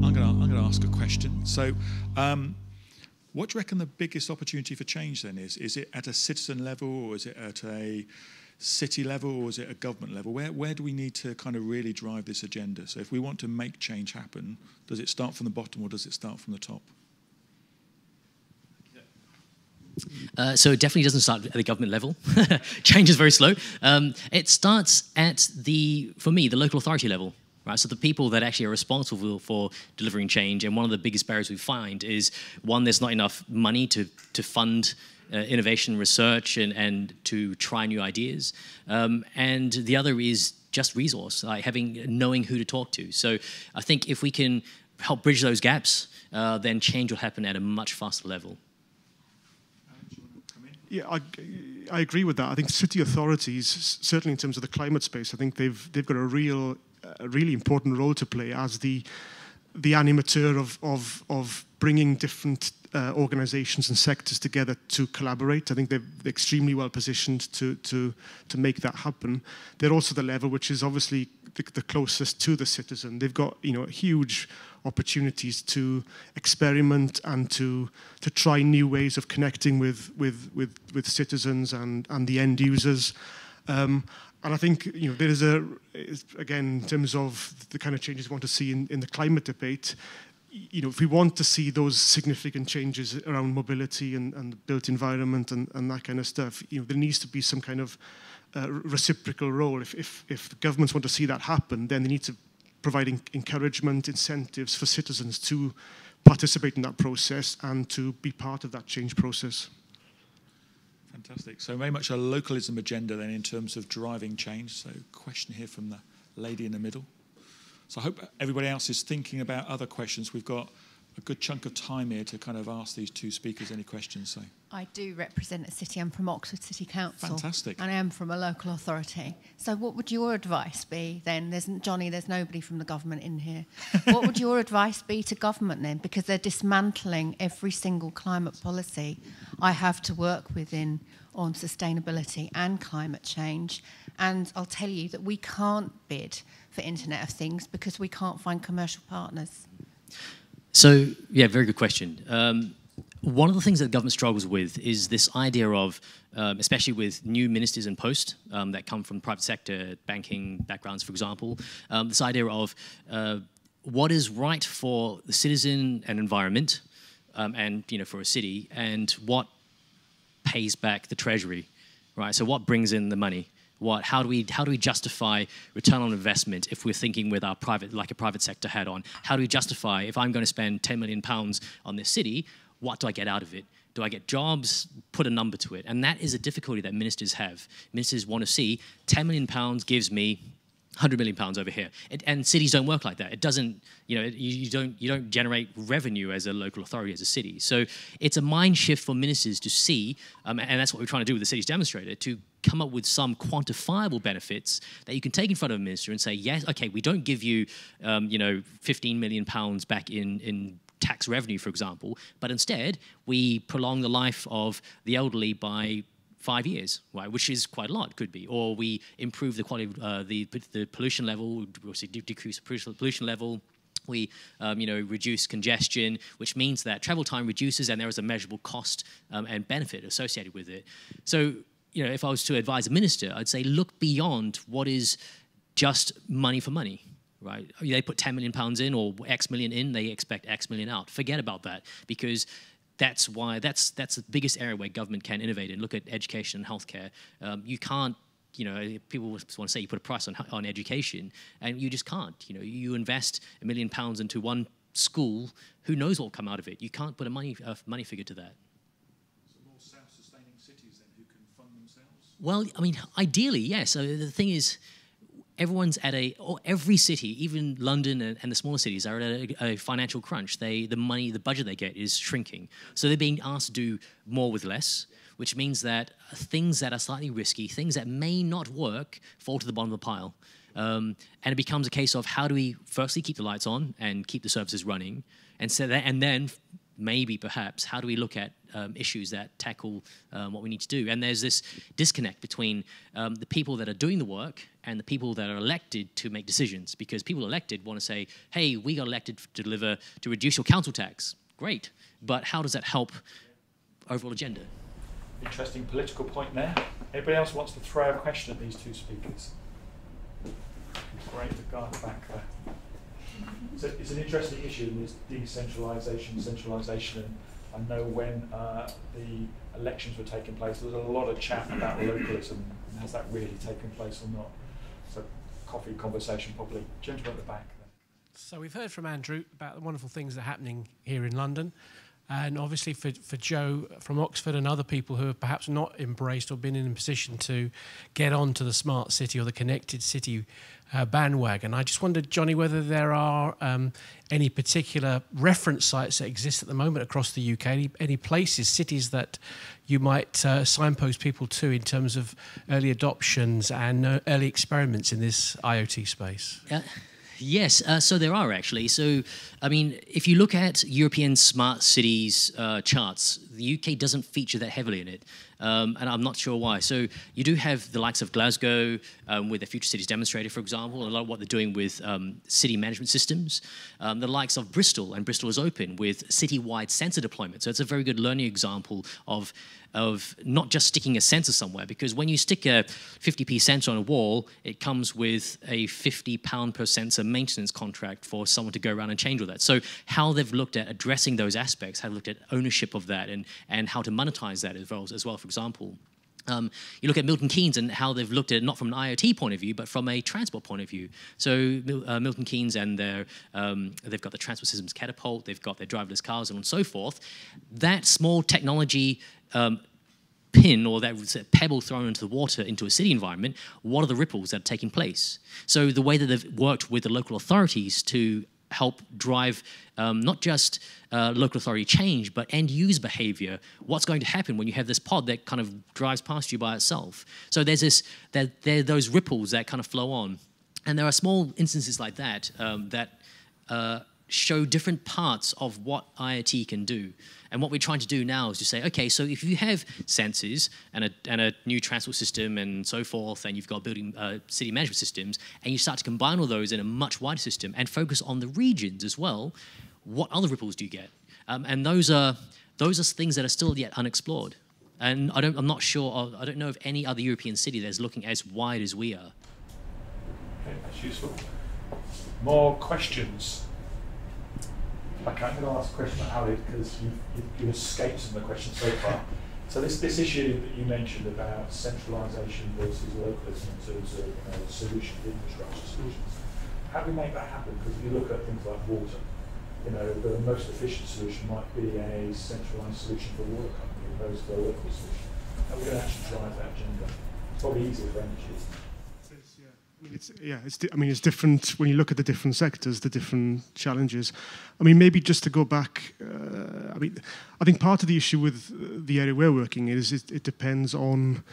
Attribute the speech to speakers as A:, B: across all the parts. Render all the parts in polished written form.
A: to ask a question. So, what do you reckon the biggest opportunity for change then is? Is it at a citizen level, or is it at a city level, or is it a government level? Where do we need to kind of really drive this agenda? So if we want to make change happen, does it start from the bottom or does it start from the top?
B: So it definitely doesn't start at the government level. Change is very slow. It starts at for me, the local authority level. Right, so the people that actually are responsible for delivering change, and one of the biggest barriers we find is, one, there's not enough money to fund innovation research and to try new ideas, and the other is just resource, like knowing who to talk to. So I think if we can help bridge those gaps, then change will happen at a much faster level.
C: Yeah, I agree with that. I think city authorities, certainly in terms of the climate space, I think they've got a really important role to play as the animateur of bringing different organisations and sectors together to collaborate. I think they're extremely well positioned to make that happen. They're also the level which is obviously the closest to the citizen. They've got huge opportunities to experiment and to try new ways of connecting with citizens and the end users. And I think there is again, in terms of the kind of changes we want to see in the climate debate, if we want to see those significant changes around mobility and the built environment and that kind of stuff, there needs to be some kind of reciprocal role. If the governments want to see that happen, then they need to provide encouragement, incentives for citizens to participate in that process and to be part of that change process.
A: Fantastic. So very much a localism agenda then in terms of driving change. So question here from the lady in the middle. So I hope everybody else is thinking about other questions. We've got a good chunk of time here to kind of ask these two speakers any questions. So
D: I do represent a city. I'm from Oxford City Council.
A: Fantastic.
D: And I am from a local authority. So what would your advice be then? Jonny, there's nobody from the government in here. What would your advice be to government then? Because they're dismantling every single climate policy I have to work within on sustainability and climate change. And I'll tell you that we can't bid for Internet of Things because we can't find commercial partners.
B: So, yeah, very good question. One of the things that the government struggles with is this idea of, especially with new ministers in post that come from private sector, banking backgrounds, for example, this idea of what is right for the citizen and environment, and for a city, and what pays back the treasury, right? So what brings in the money? How do we justify return on investment if we're thinking with our like a private sector hat on? How do we justify, if I'm going to spend £10 million on this city, what do I get out of it? Do I get jobs? Put a number to it. And that is a difficulty that ministers have. Ministers want to see £10 million gives me £100 million over here. And cities don't work like that. It doesn't, you don't generate revenue as a local authority, as a city. So it's a mind shift for ministers to see, and that's what we're trying to do with the city's demonstrator, to come up with some quantifiable benefits that you can take in front of a minister and say, yes, okay, we don't give you, £15 million back in tax revenue, for example, but instead we prolong the life of the elderly by 5 years, right? Which is quite a lot, could be. Or we improve the quality of the pollution level, obviously decrease the pollution level. We, reduce congestion, which means that travel time reduces and there is a measurable cost and benefit associated with it. So, if I was to advise a minister, I'd say look beyond what is just money for money, right? They put £10 million in or X million in, they expect X million out. Forget about that, because that's the biggest area where government can innovate in. Look at education and healthcare. You can't, people want to say you put a price on education, and you just can't. You invest £1 million into one school, who knows what will come out of it? You can't put a money figure to that.
A: So more self-sustaining cities then who can fund themselves?
B: Well, I mean, ideally, yes. So the thing is, every city, even London and the smaller cities, are at a financial crunch. The budget they get is shrinking. So they're being asked to do more with less, which means that things that are slightly risky, things that may not work, fall to the bottom of the pile. And it becomes a case of how do we firstly keep the lights on and keep the services running, and then maybe perhaps how do we look at issues that tackle what we need to do. And there's this disconnect between the people that are doing the work and the people that are elected to make decisions, because people elected want to say, hey, we got elected to reduce your council tax. Great, but how does that help overall agenda?
A: Interesting political point there. Anybody else wants to throw a question at these two speakers? Great, the guy at the back there. So it's an interesting issue, this decentralisation, centralisation, and I know when the elections were taking place, there was a lot of chat about localism, and has that really taken place or not? So coffee conversation probably. Gentleman at the back there.
E: So we've heard from Andrew about the wonderful things that are happening here in London. And obviously for Joe from Oxford and other people who have perhaps not embraced or been in a position to get onto the smart city or the connected city bandwagon, I just wondered, Jonny, whether there are any particular reference sites that exist at the moment across the UK, any places, cities that you might signpost people to in terms of early adoptions and early experiments in this IoT space?
B: Yes, so there are actually. So, I mean, if you look at European smart cities charts, the UK doesn't feature that heavily in it, and I'm not sure why. So you do have the likes of Glasgow with their Future Cities Demonstrator, for example, and a lot of what they're doing with city management systems. The likes of Bristol, and Bristol is open with city-wide sensor deployment. So it's a very good learning example of not just sticking a sensor somewhere, because when you stick a 50p sensor on a wall, it comes with a £50 per sensor maintenance contract for someone to go around and change all that. So how they've looked at addressing those aspects, how they've looked at ownership of that, and how to monetize that as well, for example. You look at Milton Keynes and how they've looked at it not from an IoT point of view, but from a transport point of view. So Milton Keynes and they've got the transport systems catapult, they've got their driverless cars and so forth. That small technology pin or that pebble thrown into the water into a city environment, what are the ripples that are taking place? So the way that they've worked with the local authorities to help drive not just local authority change, but end-use behavior. What's going to happen when you have this pod that kind of drives past you by itself? So there are those ripples that kind of flow on. And there are small instances like that that show different parts of what IoT can do. And what we're trying to do now is to say, okay, so if you have sensors and a new transport system and so forth, and you've got building city management systems, and you start to combine all those in a much wider system and focus on the regions as well, what other ripples do you get? And those are things that are still yet unexplored. And I'm not sure, I don't know of any other European city that's looking as wide as we are.
A: Okay, that's useful. More questions? Okay, I'm going to ask a question about Ali because you've escaped some of the questions so far. So this issue that you mentioned about centralisation versus localism in terms of solutions, infrastructure solutions, how do we make that happen? Because if you look at things like water, the most efficient solution might be a centralised solution for a water company opposed to a local solution. How are we going to actually drive that agenda? It's probably easier for energy.
C: It's different when you look at the different sectors, the different challenges. I mean, maybe just to go back, I think part of the issue with the area we're working in is it depends on,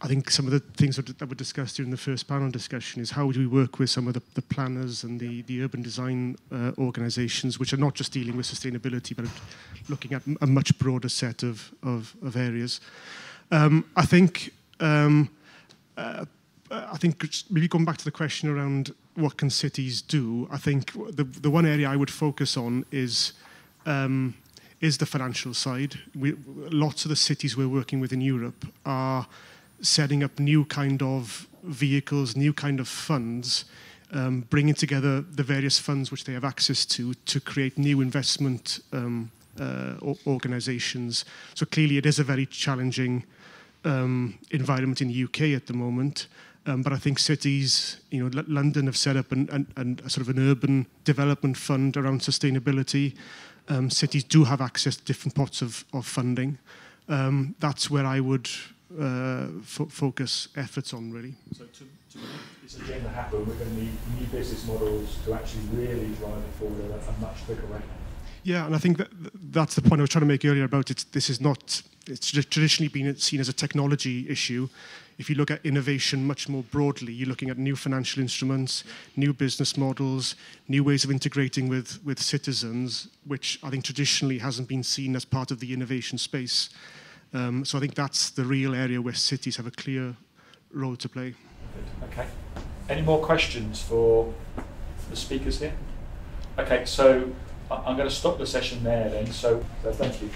C: I think some of the things that were discussed during the first panel discussion is how do we work with some of the planners and the urban design organisations, which are not just dealing with sustainability, but looking at a much broader set of areas. I think maybe going back to the question around what can cities do, I think the one area I would focus on is the financial side. Lots of the cities we're working with in Europe are setting up new kind of vehicles, new kind of funds, bringing together the various funds which they have access to create new investment organisations. So clearly it is a very challenging environment in the UK at the moment. But I think cities, London have set up a sort of an urban development fund around sustainability. Cities do have access to different pots of funding. That's where I would focus efforts on, really.
A: So to make this agenda happen, we're going to need new business models to actually really drive it forward at a much bigger rate.
C: Yeah, and I think that's the point I was trying to make earlier about it. This is not, it's traditionally been seen as a technology issue. if you look at innovation much more broadly, you're looking at new financial instruments, new business models, new ways of integrating with citizens, which I think traditionally hasn't been seen as part of the innovation space. So I think that's the real area where cities have a clear role to play.
A: Okay. Any more questions for the speakers here? Okay, so I'm going to stop the session there then. So thank you.